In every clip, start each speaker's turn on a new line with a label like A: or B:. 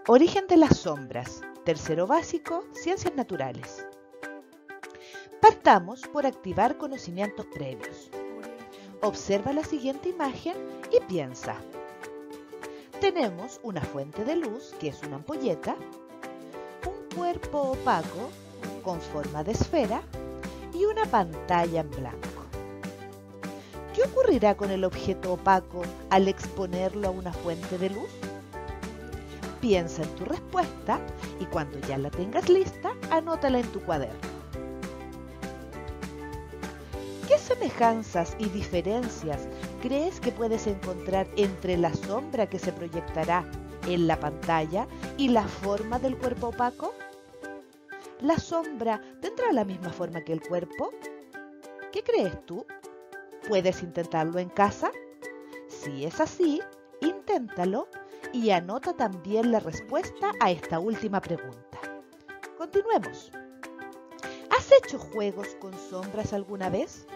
A: Origen de las sombras. Tercero básico, Ciencias Naturales. Partamos por activar conocimientos previos. Observa la siguiente imagen y piensa. Tenemos una fuente de luz, que es una ampolleta, un cuerpo opaco con forma de esfera y una pantalla en blanco. ¿Qué ocurrirá con el objeto opaco al exponerlo a una fuente de luz? Piensa en tu respuesta y cuando ya la tengas lista, anótala en tu cuaderno. ¿Qué semejanzas y diferencias crees que puedes encontrar entre la sombra que se proyectará en la pantalla y la forma del cuerpo opaco? ¿La sombra tendrá la misma forma que el cuerpo? ¿Qué crees tú? ¿Puedes intentarlo en casa? Si es así, inténtalo y anota también la respuesta a esta última pregunta. Continuemos. ¿Has hecho juegos con sombras alguna vez?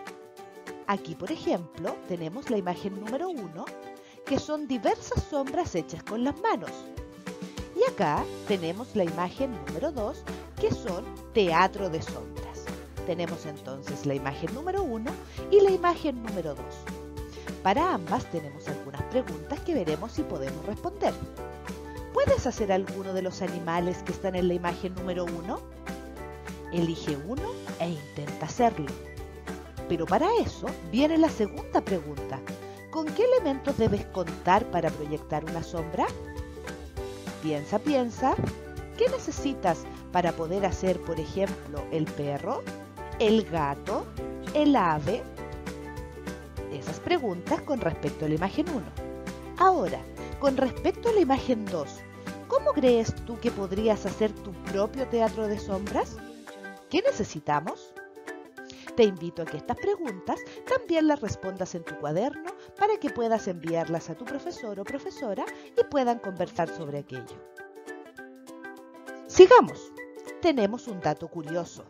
A: Aquí, por ejemplo, tenemos la imagen número 1, que son diversas sombras hechas con las manos. Y acá tenemos la imagen número 2, que son teatro de sombras. Tenemos entonces la imagen número 1 y la imagen número 2. Para ambas tenemos algunas preguntas que veremos si podemos responder. ¿Puedes hacer alguno de los animales que están en la imagen número 1? Elige uno e intenta hacerlo. Pero para eso viene la segunda pregunta. ¿Con qué elementos debes contar para proyectar una sombra? Piensa. ¿Qué necesitas para poder hacer, por ejemplo, el perro, el gato, el ave? Esas preguntas con respecto a la imagen 1. Ahora, con respecto a la imagen 2, ¿cómo crees tú que podrías hacer tu propio teatro de sombras? ¿Qué necesitamos? Te invito a que estas preguntas también las respondas en tu cuaderno para que puedas enviarlas a tu profesor o profesora y puedan conversar sobre aquello. Sigamos. Tenemos un dato curioso.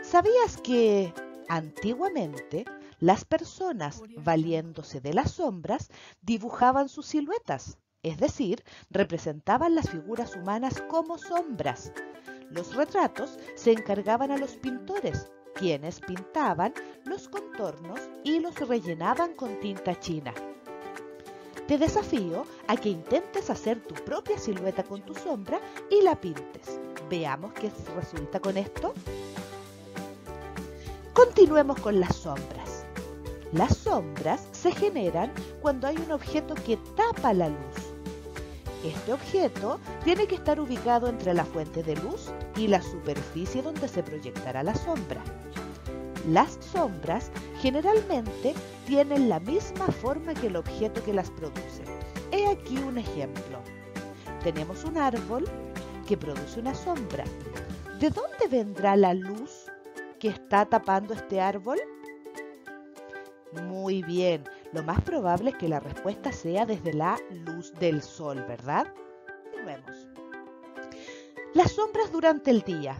A: ¿Sabías que antiguamente las personas, valiéndose de las sombras, dibujaban sus siluetas? Es decir, representaban las figuras humanas como sombras. Los retratos se encargaban a los pintores, quienes pintaban los contornos y los rellenaban con tinta china. Te desafío a que intentes hacer tu propia silueta con tu sombra y la pintes. Veamos qué resulta con esto. Continuemos con las sombras. Las sombras se generan cuando hay un objeto que tapa la luz. Este objeto tiene que estar ubicado entre la fuente de luz y la superficie donde se proyectará la sombra. Las sombras generalmente tienen la misma forma que el objeto que las produce. He aquí un ejemplo. Tenemos un árbol que produce una sombra. ¿De dónde vendrá la luz que está tapando este árbol? Muy bien, lo más probable es que la respuesta sea desde la luz del sol, ¿verdad? Continuemos. Las sombras durante el día.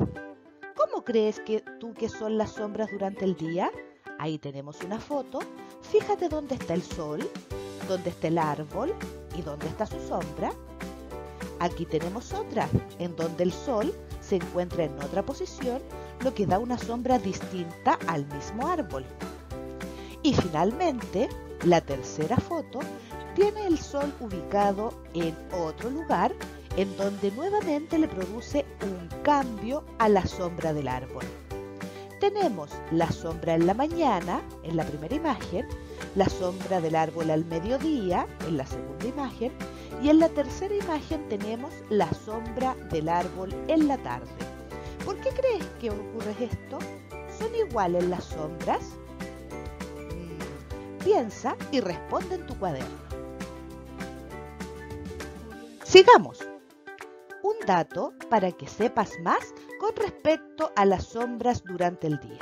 A: ¿Cómo crees que son las sombras durante el día? Ahí tenemos una foto. Fíjate dónde está el sol, dónde está el árbol y dónde está su sombra. Aquí tenemos otra, en donde el sol se encuentra en otra posición, lo que da una sombra distinta al mismo árbol. Y finalmente, la tercera foto tiene el sol ubicado en otro lugar, en donde nuevamente le produce un cambio a la sombra del árbol. Tenemos la sombra en la mañana, en la primera imagen, la sombra del árbol al mediodía, en la segunda imagen, y en la tercera imagen tenemos la sombra del árbol en la tarde. ¿Por qué crees que ocurre esto? ¿Son iguales las sombras? Piensa y responde en tu cuaderno. Sigamos. Un dato para que sepas más con respecto a las sombras durante el día.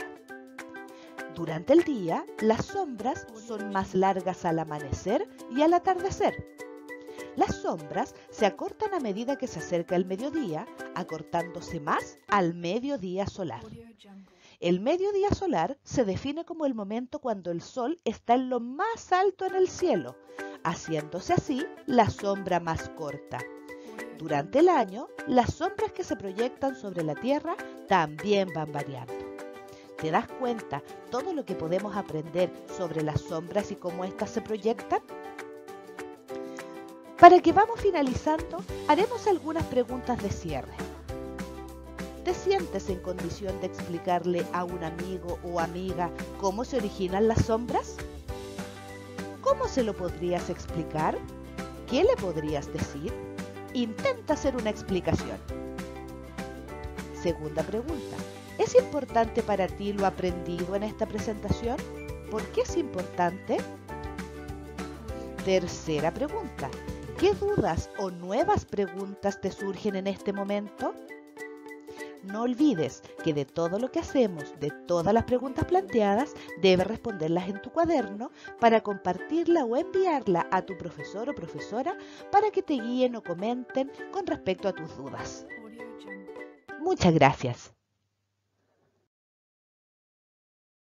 A: Durante el día, las sombras son más largas al amanecer y al atardecer. Las sombras se acortan a medida que se acerca el mediodía, acortándose más al mediodía solar. El mediodía solar se define como el momento cuando el sol está en lo más alto en el cielo, haciéndose así la sombra más corta. Durante el año, las sombras que se proyectan sobre la Tierra también van variando. ¿Te das cuenta todo lo que podemos aprender sobre las sombras y cómo éstas se proyectan? Para que vamos finalizando, haremos algunas preguntas de cierre. ¿Te sientes en condición de explicarle a un amigo o amiga cómo se originan las sombras? ¿Cómo se lo podrías explicar? ¿Qué le podrías decir? Intenta hacer una explicación. Segunda pregunta. ¿Es importante para ti lo aprendido en esta presentación? ¿Por qué es importante? Tercera pregunta. ¿Qué dudas o nuevas preguntas te surgen en este momento? No olvides que de todo lo que hacemos, de todas las preguntas planteadas, debes responderlas en tu cuaderno para compartirla o enviarla a tu profesor o profesora para que te guíen o comenten con respecto a tus dudas. Muchas gracias.